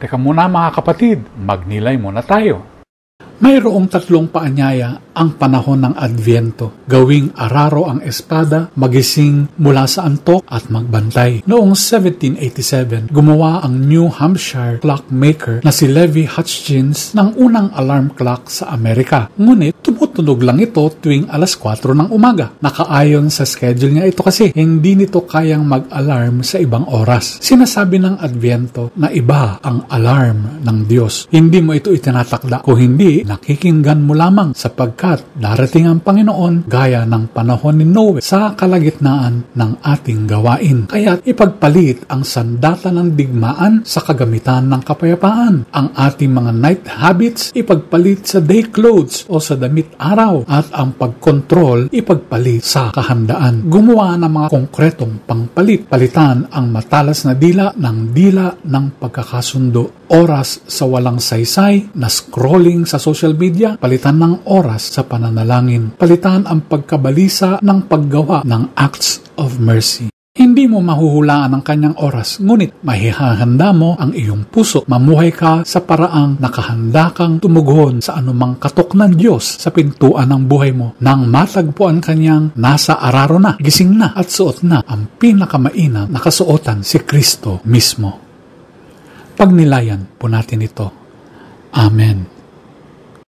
Teka muna mga kapatid, magnilay muna tayo. Mayroong tatlong paanyaya ang panahon ng Adbyento. Gawing araro ang espada, magising mula sa antok at magbantay. Noong 1787, gumawa ang New Hampshire clockmaker na si Levi Hutchins ng unang alarm clock sa Amerika. Ngunit tumutunog lang ito tuwing alas 4 ng umaga. Nakaayon sa schedule niya ito kasi hindi nito kayang mag-alarm sa ibang oras. Sinasabi ng Adbyento na iba ang alarm ng Diyos. Hindi mo ito itinatakda, kung hindi nakikinggan mo lamang, sapagkat darating ang Panginoon gaya ng panahon ni Noe sa kalagitnaan ng ating gawain. Kaya't ipagpalit ang sandata ng digmaan sa kagamitan ng kapayapaan. Ang ating mga night habits ipagpalit sa day clothes o sa damit araw, at ang pagkontrol ipagpalit sa kahandaan. Gumawa ng mga konkretong pangpalit. Palitan ang matalas na dila ng pagkakasundo. Oras sa walang saysay na scrolling sa social media, palitan ng oras sa pananalangin. Palitan ang pagkabalisa ng paggawa ng acts of mercy. Hindi mo mahuhulaan ang kanyang oras, ngunit mahihahanda mo ang iyong puso. Mamuhay ka sa paraang nakahanda kang tumugon sa anumang katok ng Diyos sa pintuan ng buhay mo, nang matagpuan kanyang nasa araro na, gising na at suot na ang pinakamainam na kasuotan, si Kristo mismo. Pagnilayan po natin ito. Amen.